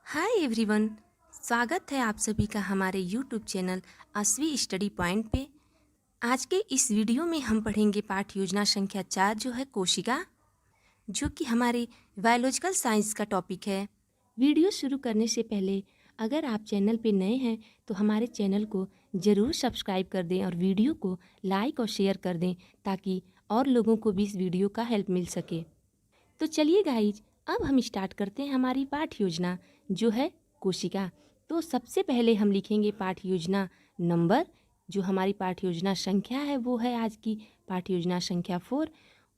Hi everyone. स्वागत है आप सभी का हमारे यूट्यूब चैनल अस्वी स्टडी पॉइंट पे। आज के इस वीडियो में हम पढ़ेंगे पाठ योजना संख्या 4 जो है कोशिका, जो कि हमारे बायोलॉजिकल साइंस का टॉपिक है। वीडियो शुरू करने से पहले अगर आप चैनल पे नए हैं तो हमारे चैनल को ज़रूर सब्सक्राइब कर दें और वीडियो को लाइक और शेयर कर दें ताकि और लोगों को भी इस वीडियो का हेल्प मिल सके। तो चलिए गाइज, अब हम स्टार्ट करते हैं हमारी पाठ योजना जो है कोशिका। तो सबसे पहले हम लिखेंगे पाठ योजना नंबर। जो हमारी पाठ योजना संख्या है वो है आज की पाठ योजना संख्या 4।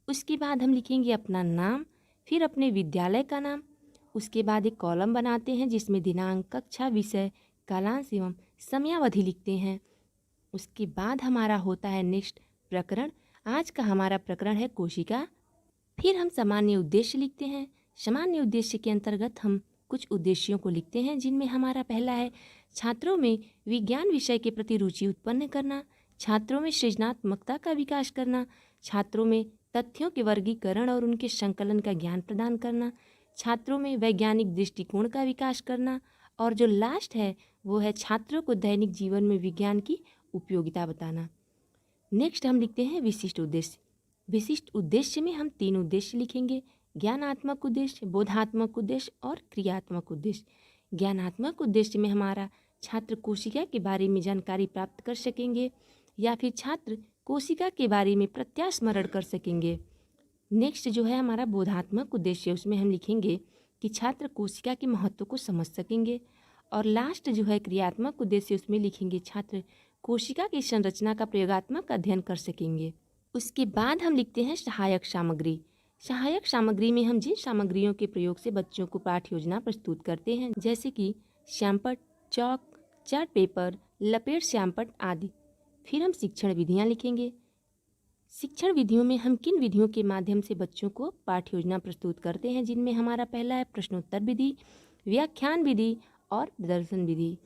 उसके बाद हम लिखेंगे अपना नाम, फिर अपने विद्यालय का नाम। उसके बाद एक कॉलम बनाते हैं जिसमें दिनांक, कक्षा, विषय, कालांश एवं समयावधि लिखते हैं। उसके बाद हमारा होता है नेक्स्ट प्रकरण। आज का हमारा प्रकरण है कोशिका। फिर हम सामान्य उद्देश्य लिखते हैं। सामान्य उद्देश्य के अंतर्गत हम कुछ उद्देश्यों को लिखते हैं जिनमें हमारा पहला है छात्रों में विज्ञान विषय के प्रति रुचि उत्पन्न करना, छात्रों में सृजनात्मकता का विकास करना, छात्रों में तथ्यों के वर्गीकरण और उनके संकलन का ज्ञान प्रदान करना, छात्रों में वैज्ञानिक दृष्टिकोण का विकास करना, और जो लास्ट है वो है छात्रों को दैनिक जीवन में विज्ञान की उपयोगिता बताना। नेक्स्ट हम लिखते हैं विशिष्ट उद्देश्य। विशिष्ट उद्देश्य में हम 3 उद्देश्य लिखेंगे: ज्ञानात्मक उद्देश्य, बोधात्मक उद्देश्य और क्रियात्मक उद्देश्य। ज्ञानात्मक उद्देश्य में हमारा छात्र कोशिका के बारे में जानकारी प्राप्त कर सकेंगे या फिर छात्र कोशिका के बारे में प्रत्यास्मरण कर सकेंगे। नेक्स्ट जो है हमारा बोधात्मक उद्देश्य, उसमें हम लिखेंगे कि छात्र कोशिका के महत्व को समझ सकेंगे। और लास्ट जो है क्रियात्मक उद्देश्य, उसमें लिखेंगे छात्र कोशिका की संरचना का प्रयोगात्मक अध्ययन कर सकेंगे। उसके बाद हम लिखते हैं सहायक सामग्री। सहायक सामग्री में हम जिन सामग्रियों के प्रयोग से बच्चों को पाठ्य योजना प्रस्तुत करते हैं, जैसे कि श्यामपट्ट, चौक, चार्ट पेपर, लपेट श्यामपट्ट आदि। फिर हम शिक्षण विधियाँ लिखेंगे। शिक्षण विधियों में हम किन विधियों के माध्यम से बच्चों को पाठ्य योजना प्रस्तुत करते हैं, जिनमें हमारा पहला है प्रश्नोत्तर विधि, व्याख्यान विधि और प्रदर्शन विधि।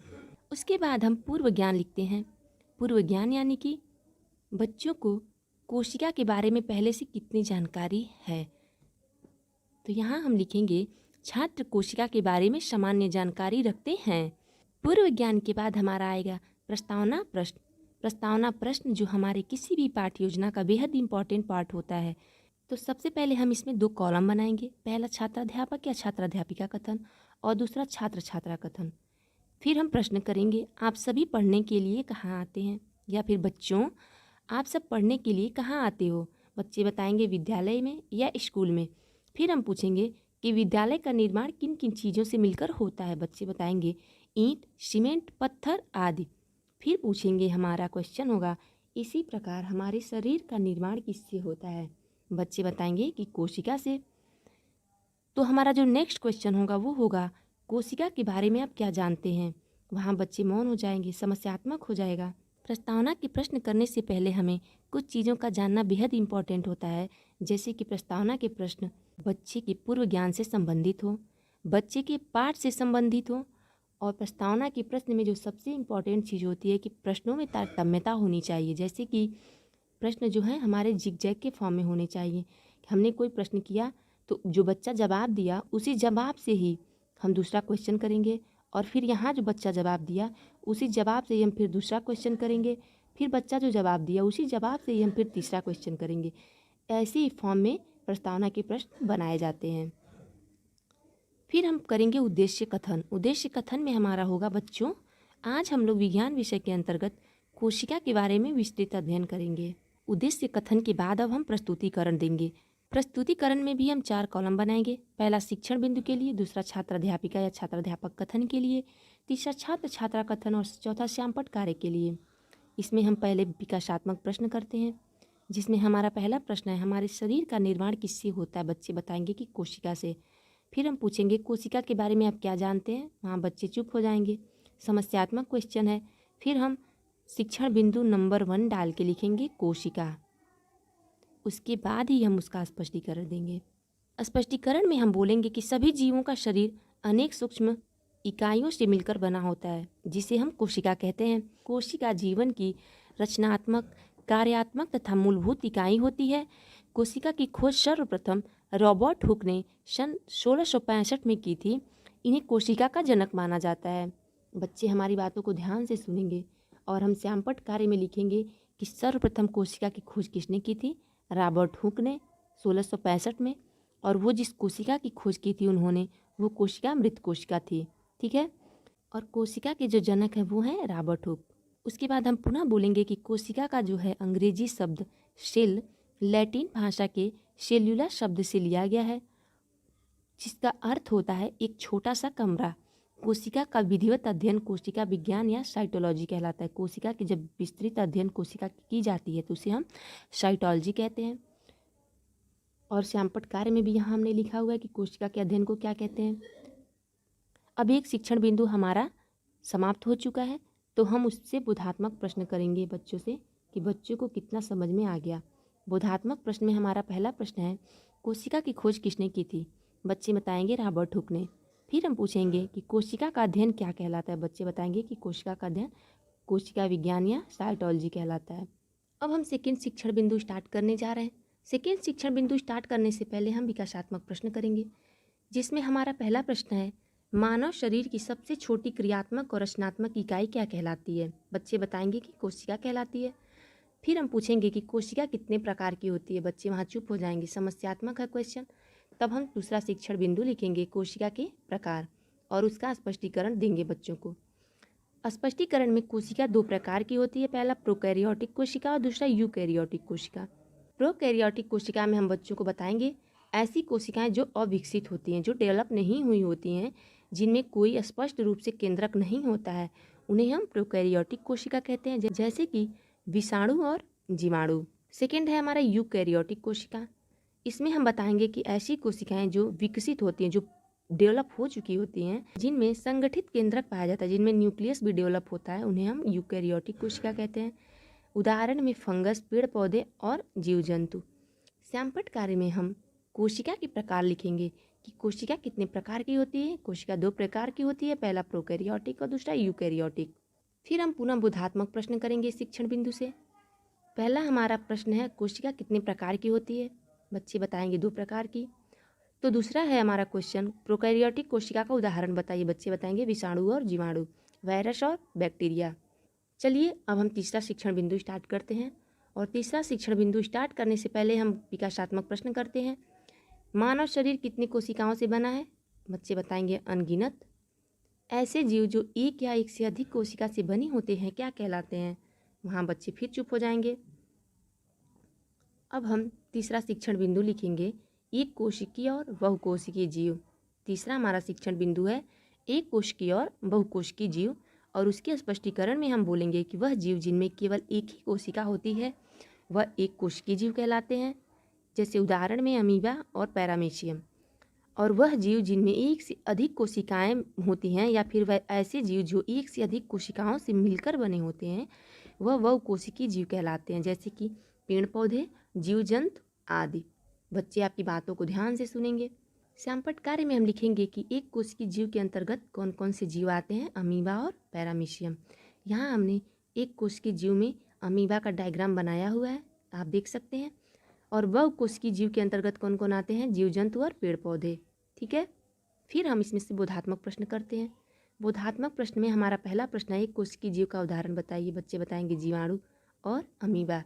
उसके बाद हम पूर्व ज्ञान लिखते हैं। पूर्व ज्ञान यानी कि बच्चों को कोशिका के बारे में पहले से कितनी जानकारी है। तो यहाँ हम लिखेंगे छात्र कोशिका के बारे में सामान्य जानकारी रखते हैं। पूर्व ज्ञान के बाद हमारा आएगा प्रस्तावना प्रश्न। प्रस्तावना प्रश्न जो हमारे किसी भी पाठ्य योजना का बेहद इंपॉर्टेंट पार्ट होता है। तो सबसे पहले हम इसमें 2 कॉलम बनाएंगे। पहला छात्राध्यापक या छात्राध्यापिका कथन और दूसरा छात्र छात्रा कथन। फिर हम प्रश्न करेंगे, आप सभी पढ़ने के लिए कहाँ आते हैं, या फिर बच्चों आप सब पढ़ने के लिए कहाँ आते हो। बच्चे बताएंगे विद्यालय में या स्कूल में। फिर हम पूछेंगे कि विद्यालय का निर्माण किन किन चीज़ों से मिलकर होता है। बच्चे बताएंगे ईंट, सीमेंट, पत्थर आदि। फिर पूछेंगे, हमारा क्वेश्चन होगा इसी प्रकार हमारे शरीर का निर्माण किससे होता है। बच्चे बताएंगे कि कोशिका से। तो हमारा जो नेक्स्ट क्वेश्चन होगा वो होगा कोशिका के बारे में आप क्या जानते हैं। वहाँ बच्चे मौन हो जाएंगे, समस्यात्मक हो जाएगा। प्रस्तावना के प्रश्न करने से पहले हमें कुछ चीज़ों का जानना बेहद इंपॉर्टेंट होता है, जैसे कि प्रस्तावना के प्रश्न बच्चे के पूर्व ज्ञान से संबंधित हो, बच्चे के पाठ से संबंधित हो, और प्रस्तावना के प्रश्न में जो सबसे इम्पॉर्टेंट चीज़ होती है कि प्रश्नों में तारतम्यता होनी चाहिए। जैसे कि प्रश्न जो है हमारे जिगजैग के फॉर्म में होने चाहिए। हमने कोई प्रश्न किया तो जो बच्चा जवाब दिया उसी जवाब से ही हम दूसरा क्वेश्चन करेंगे, और फिर यहाँ जो बच्चा जवाब दिया उसी जवाब से ही हम फिर दूसरा क्वेश्चन करेंगे, फिर बच्चा जो जवाब दिया उसी जवाब से ही हम फिर तीसरा क्वेश्चन करेंगे। ऐसे ही फॉर्म में प्रस्तावना के प्रश्न बनाए जाते हैं। फिर हम करेंगे उद्देश्य कथन। उद्देश्य कथन में हमारा होगा, बच्चों आज हम लोग विज्ञान विषय के अंतर्गत कोशिका के बारे में विस्तृत अध्ययन करेंगे। उद्देश्य कथन के बाद अब हम प्रस्तुतिकरण देंगे। प्रस्तुतिकरण में भी हम 4 कॉलम बनाएंगे। पहला शिक्षण बिंदु के लिए, दूसरा छात्राध्यापिका या छात्राध्यापक कथन के लिए, तीसरा छात्र छात्रा कथन और चौथा श्यामपट्ट कार्य के लिए। इसमें हम पहले विकासात्मक प्रश्न करते हैं, जिसमें हमारा पहला प्रश्न है हमारे शरीर का निर्माण किससे होता है। बच्चे बताएंगे कि कोशिका से। फिर हम पूछेंगे कोशिका के बारे में आप क्या जानते हैं। वहाँ बच्चे चुप हो जाएंगे, समस्यात्मक क्वेश्चन है। फिर हम शिक्षण बिंदु नंबर 1 डाल के लिखेंगे कोशिका। उसके बाद ही हम उसका स्पष्टीकरण देंगे। स्पष्टीकरण में हम बोलेंगे कि सभी जीवों का शरीर अनेक सूक्ष्म इकाइयों से मिलकर बना होता है, जिसे हम कोशिका कहते हैं। कोशिका जीवन की रचनात्मक, कार्यात्मक तथा मूलभूत इकाई होती है। कोशिका की खोज सर्वप्रथम रॉबर्ट हुक ने सन 1665 में की थी। इन्हें कोशिका का जनक माना जाता है। बच्चे हमारी बातों को ध्यान से सुनेंगे और हम श्यामपट्ट कार्य में लिखेंगे कि सर्वप्रथम कोशिका की खोज किसने की थी? रॉबर्ट हुक ने 1665 में। और वो जिस कोशिका की खोज की थी उन्होंने, वो कोशिका मृत कोशिका थी। ठीक है, और कोशिका के जो जनक है वो हैं रॉबर्ट हुक। उसके बाद हम पुनः बोलेंगे कि कोशिका का जो है अंग्रेजी शब्द सेल लैटिन भाषा के सेल्यूला शब्द से लिया गया है, जिसका अर्थ होता है एक छोटा सा कमरा। कोशिका का विधिवत अध्ययन कोशिका विज्ञान या साइटोलॉजी कहलाता है। कोशिका की जब विस्तृत अध्ययन कोशिका की जाती है तो उसे हम साइटोलॉजी कहते हैं। और श्यामपट्ट कार्य में भी यहाँ हमने लिखा हुआ है कि कोशिका के अध्ययन को क्या कहते हैं। अब एक शिक्षण बिंदु हमारा समाप्त हो चुका है, तो हम उससे बोधात्मक प्रश्न करेंगे बच्चों से कि बच्चों को कितना समझ में आ गया। बोधात्मक प्रश्न में हमारा पहला प्रश्न है, कोशिका की खोज किसने की थी? बच्चे बताएंगे रॉबर्ट हुक ने। फिर हम पूछेंगे कि कोशिका का अध्ययन क्या कहलाता है? बच्चे बताएंगे कि कोशिका का अध्ययन कोशिका विज्ञान या साइटोलॉजी कहलाता है। अब हम सेकेंड शिक्षण बिंदु स्टार्ट करने जा रहे हैं। सेकेंड शिक्षण बिंदु स्टार्ट करने से पहले हम विकासात्मक प्रश्न करेंगे, जिसमें हमारा पहला प्रश्न है, मानव शरीर की सबसे छोटी क्रियात्मक और रचनात्मक इकाई क्या कहलाती है? बच्चे बताएंगे कि कोशिका कहलाती है। फिर हम पूछेंगे कि कोशिका कितने प्रकार की होती है? बच्चे वहाँ चुप हो जाएंगे, समस्यात्मक है क्वेश्चन। तब हम दूसरा शिक्षण बिंदु लिखेंगे कोशिका के प्रकार और उसका स्पष्टीकरण देंगे बच्चों को। स्पष्टीकरण में कोशिका दो प्रकार की होती है, पहला प्रोकैरियोटिक कोशिका और दूसरा यूकैरियोटिक कोशिका। प्रोकैरियोटिक कोशिका में हम बच्चों को बताएंगे ऐसी कोशिकाएं जो अविकसित होती हैं, जो डेवलप नहीं हुई होती हैं, जिनमें कोई स्पष्ट रूप से केंद्रक नहीं होता है, उन्हें हम प्रोकैरियोटिक कोशिका कहते हैं, जैसे कि विषाणु और जीवाणु। सेकेंड है हमारा यूकैरियोटिक कोशिका। इसमें हम बताएंगे कि ऐसी कोशिकाएं जो विकसित होती हैं, जो डेवलप हो चुकी होती हैं, जिनमें संगठित केंद्रक पाया जाता है, जिनमें न्यूक्लियस भी डेवलप होता है, उन्हें हम यूकैरियोटिक कोशिका कहते हैं। उदाहरण में फंगस, पेड़ पौधे और जीव जंतु। श्यामपट्ट कार्य में हम कोशिका के प्रकार लिखेंगे कि कोशिका कितने प्रकार की होती है। कोशिका दो प्रकार की होती है, पहला प्रोकैरियोटिक और दूसरा यूकैरियोटिक। फिर हम पुनः बोधात्मक प्रश्न करेंगे शिक्षण बिंदु से। पहला हमारा प्रश्न है, कोशिका कितने प्रकार की होती है? बच्चे बताएंगे दो प्रकार की। तो दूसरा है हमारा क्वेश्चन, प्रोकैरियोटिक कोशिका का उदाहरण बताइए। बच्चे बताएंगे विषाणु और जीवाणु, वायरस और बैक्टीरिया। चलिए अब हम तीसरा शिक्षण बिंदु स्टार्ट करते हैं। और तीसरा शिक्षण बिंदु स्टार्ट करने से पहले हम विकासात्मक प्रश्न करते हैं। मानव शरीर कितनी कोशिकाओं से बना है? बच्चे बताएंगे अनगिनत। ऐसे जीव जो एक या एक से अधिक कोशिका से बने होते हैं क्या कहलाते हैं? वहाँ बच्चे फिर चुप हो जाएंगे। अब हम तीसरा शिक्षण बिंदु लिखेंगे, एक कोशिकीय और बहुकोशिकीय जीव। तीसरा हमारा शिक्षण बिंदु है एक कोशिकीय और बहुकोशिकीय जीव। और उसके स्पष्टीकरण में हम बोलेंगे कि वह जीव जिनमें केवल एक ही कोशिका होती है वह एक कोशिकीय जीव कहलाते हैं, जैसे उदाहरण में अमीबा और पैरामीशियम। और वह जीव जिनमें एक से अधिक कोशिकाएं होती हैं या फिर वह ऐसे जीव जो एक से अधिक कोशिकाओं से मिलकर बने होते हैं वह बहुकोशिकीय जीव कहलाते हैं, जैसे कि पेड़ पौधे, जीव जंतु आदि। बच्चे आपकी बातों को ध्यान से सुनेंगे। श्यामपट्ट कार्य में हम लिखेंगे कि एक कोशिकीय जीव के अंतर्गत कौन कौन से जीव आते हैं, अमीबा और पैरामीशियम। यहाँ हमने एक कोशिकीय जीव में अमीबा का डायग्राम बनाया हुआ है, आप देख सकते हैं। और बहुकोशिकीय जीव के अंतर्गत कौन कौन आते हैं, जीव जंतु और पेड़ पौधे। ठीक है, फिर हम इसमें से बोधात्मक प्रश्न करते हैं। बोधात्मक प्रश्न में हमारा पहला प्रश्न है, एक कोशिकीय जीव का उदाहरण बताइए। बच्चे बताएंगे जीवाणु और अमीबा।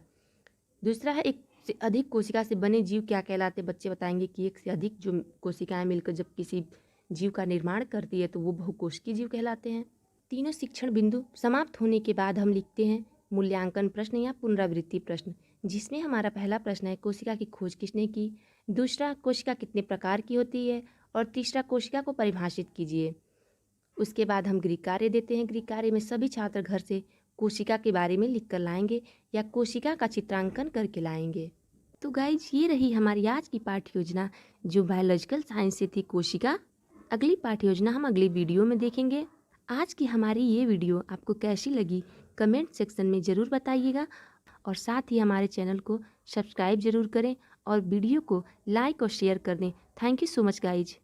दूसरा है, एक से अधिक कोशिका से बने जीव क्या कहलाते हैं? बच्चे बताएंगे कि एक से अधिक जो कोशिकाएं मिलकर जब किसी जीव का निर्माण करती है तो वो बहुकोशिकीय जीव कहलाते हैं। तीनों शिक्षण बिंदु समाप्त होने के बाद हम लिखते हैं मूल्यांकन प्रश्न या पुनरावृत्ति प्रश्न, जिसमें हमारा पहला प्रश्न है, कोशिका की खोज किसने की? दूसरा, कोशिका कितने प्रकार की होती है? और तीसरा, कोशिका को परिभाषित कीजिए। उसके बाद हम गृह कार्य देते हैं। गृह कार्य में सभी छात्र घर से कोशिका के बारे में लिख कर लाएंगे या कोशिका का चित्रांकन करके लाएंगे। तो गाइज, ये रही हमारी आज की पाठ्य योजना जो बायोलॉजिकल साइंस से थी कोशिका। अगली पाठ्य योजना हम अगली वीडियो में देखेंगे। आज की हमारी ये वीडियो आपको कैसी लगी कमेंट सेक्शन में ज़रूर बताइएगा और साथ ही हमारे चैनल को सब्सक्राइब ज़रूर करें और वीडियो को लाइक और शेयर कर दें। Thank you so much guys.